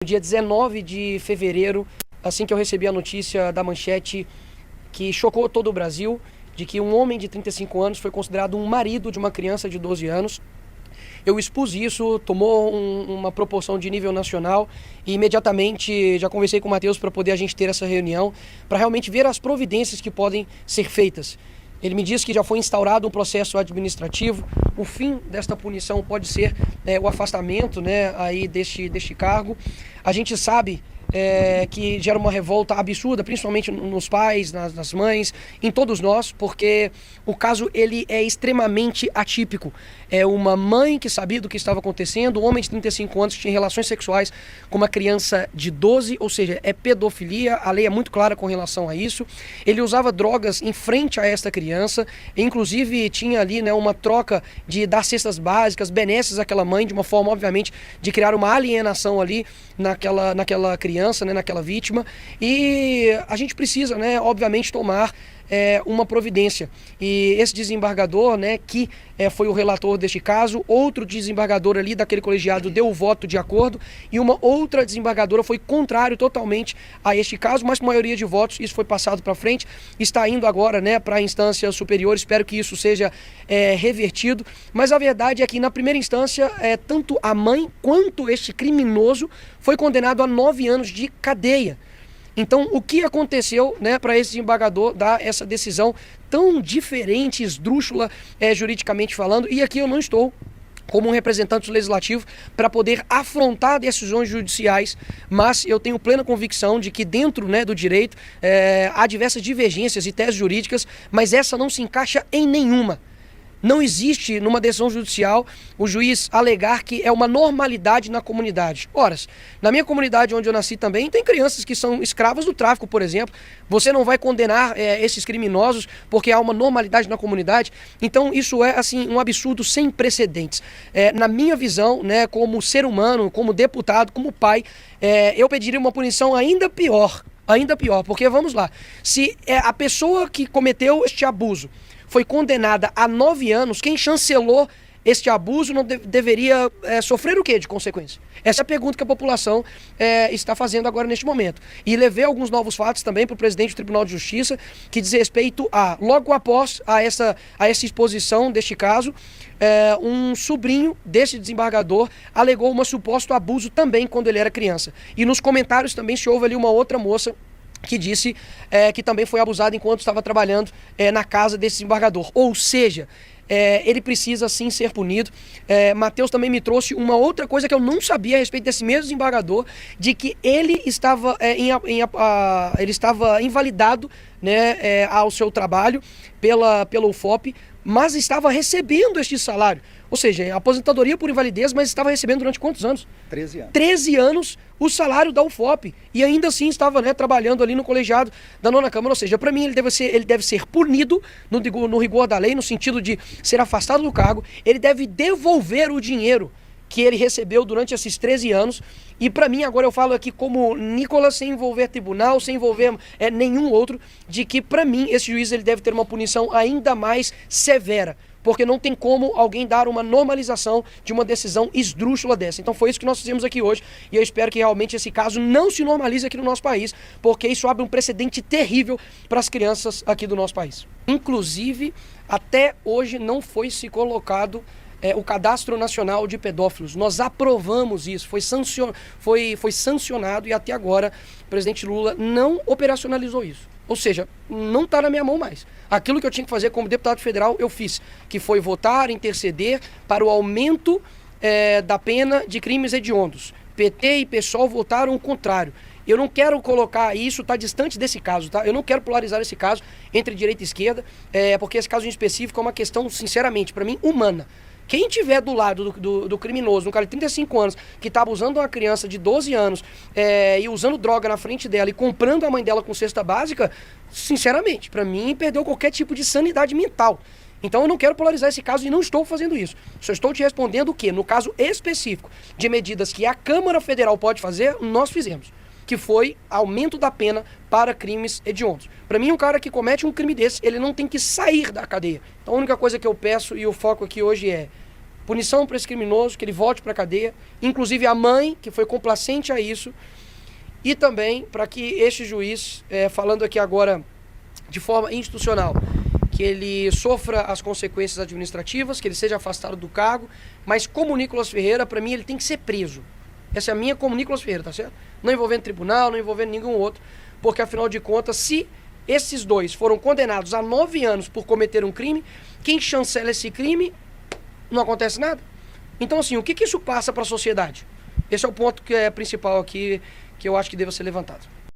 No dia 19 de fevereiro, assim que eu recebi a notícia da manchete que chocou todo o Brasil, de que um homem de 35 anos foi considerado um marido de uma criança de 12 anos, eu expus isso, tomou uma proporção de nível nacional e imediatamente já conversei com o Matheus para poder a gente ter essa reunião, para realmente ver as providências que podem ser feitas. Ele me disse que já foi instaurado um processo administrativo. O fim desta punição pode ser o afastamento, aí deste cargo. A gente sabe que gera uma revolta absurda, principalmente nos pais, nas mães, em todos nós, porque o caso ele é extremamente atípico. É uma mãe que sabia do que estava acontecendo, um homem de 35 anos que tinha relações sexuais com uma criança de 12, ou seja, é pedofilia, a lei é muito clara com relação a isso. Ele usava drogas em frente a esta criança, inclusive tinha ali uma troca de dar cestas básicas, benesses àquela mãe, de uma forma, obviamente, de criar uma alienação ali naquela criança, naquela vítima, e a gente precisa, obviamente, tomar uma providência. E esse desembargador, que foi o relator deste caso, outro desembargador ali daquele colegiado deu o voto de acordo, e uma outra desembargadora foi contrário totalmente a este caso, mas com maioria de votos isso foi passado para frente, está indo agora para a instância superior, espero que isso seja revertido, mas a verdade é que na primeira instância, tanto a mãe quanto este criminoso foi condenado a 9 anos de cadeia. Então, o que aconteceu para esse desembargador dar essa decisão tão diferente, esdrúxula, juridicamente falando? E aqui eu não estou como um representante do legislativo para poder afrontar decisões judiciais, mas eu tenho plena convicção de que dentro do direito há diversas divergências e teses jurídicas, mas essa não se encaixa em nenhuma. Não existe numa decisão judicial o juiz alegar que é uma normalidade na comunidade. Ora, na minha comunidade onde eu nasci também tem crianças que são escravas do tráfico, por exemplo. Você não vai condenar esses criminosos porque há uma normalidade na comunidade. Então isso é assim um absurdo sem precedentes. Na minha visão, como ser humano, como deputado, como pai, eu pediria uma punição ainda pior, porque vamos lá, se a pessoa que cometeu este abuso foi condenada a 9 anos, quem chancelou este abuso não deveria sofrer o quê de consequência? Essa é a pergunta que a população está fazendo agora neste momento. E levei alguns novos fatos também para o presidente do Tribunal de Justiça, que diz respeito logo após essa exposição deste caso, um sobrinho desse desembargador alegou um suposto abuso também quando ele era criança. E nos comentários também se houve ali uma outra moça que disse que também foi abusado enquanto estava trabalhando na casa desse desembargador. Ou seja, ele precisa sim ser punido. Matheus também me trouxe uma outra coisa que eu não sabia a respeito desse mesmo desembargador, de que ele estava, ele estava invalidado ao seu trabalho pela UFOP, mas estava recebendo este salário. Ou seja, aposentadoria por invalidez, mas estava recebendo durante quantos anos? 13 anos. 13 anos o salário da UFOP. E ainda assim estava trabalhando ali no colegiado da 9ª Câmara. Ou seja, para mim ele deve ser punido no rigor da lei, no sentido de ser afastado do cargo. Ele deve devolver o dinheiro que ele recebeu durante esses 13 anos. E para mim, agora eu falo aqui como Nicolas, sem envolver tribunal, sem envolver nenhum outro, de que para mim esse juiz ele deve ter uma punição ainda mais severa. Porque não tem como alguém dar uma normalização de uma decisão esdrúxula dessa. Então foi isso que nós fizemos aqui hoje, e eu espero que realmente esse caso não se normalize aqui no nosso país, porque isso abre um precedente terrível para as crianças aqui do nosso país. Inclusive, até hoje não foi se colocado o Cadastro Nacional de Pedófilos. Nós aprovamos isso, foi sancionado, e até agora o presidente Lula não operacionalizou isso. Ou seja, não está na minha mão mais. Aquilo que eu tinha que fazer como deputado federal, eu fiz, que foi votar, interceder para o aumento da pena de crimes hediondos. PT e PSOL votaram o contrário. Eu não quero colocar isso, está distante desse caso, tá? Eu não quero polarizar esse caso entre direita e esquerda, porque esse caso em específico é uma questão, sinceramente, para mim, humana. Quem tiver do lado do criminoso, um cara de 35 anos, que está abusando de uma criança de 12 anos e usando droga na frente dela e comprando a mãe dela com cesta básica, sinceramente, para mim, perdeu qualquer tipo de sanidade mental. Então eu não quero polarizar esse caso e não estou fazendo isso. Só estou te respondendo o quê? No caso específico de medidas que a Câmara Federal pode fazer, nós fizemos. Que foi aumento da pena para crimes hediondos. Para mim, um cara que comete um crime desse, ele não tem que sair da cadeia. Então a única coisa que eu peço e o foco aqui hoje é Punição para esse criminoso, que ele volte para a cadeia, inclusive a mãe, que foi complacente a isso, e também para que este juiz, falando aqui agora de forma institucional, que ele sofra as consequências administrativas, que ele seja afastado do cargo, mas como Nicolas Ferreira, para mim, ele tem que ser preso. Essa é a minha como Nicolas Ferreira, tá certo? Não envolvendo tribunal, não envolvendo nenhum outro, porque afinal de contas, se esses dois foram condenados a 9 anos por cometer um crime, quem chancela esse crime, não acontece nada. Então, assim, o que isso passa para a sociedade? Esse é o ponto que é principal aqui, que eu acho que deva ser levantado.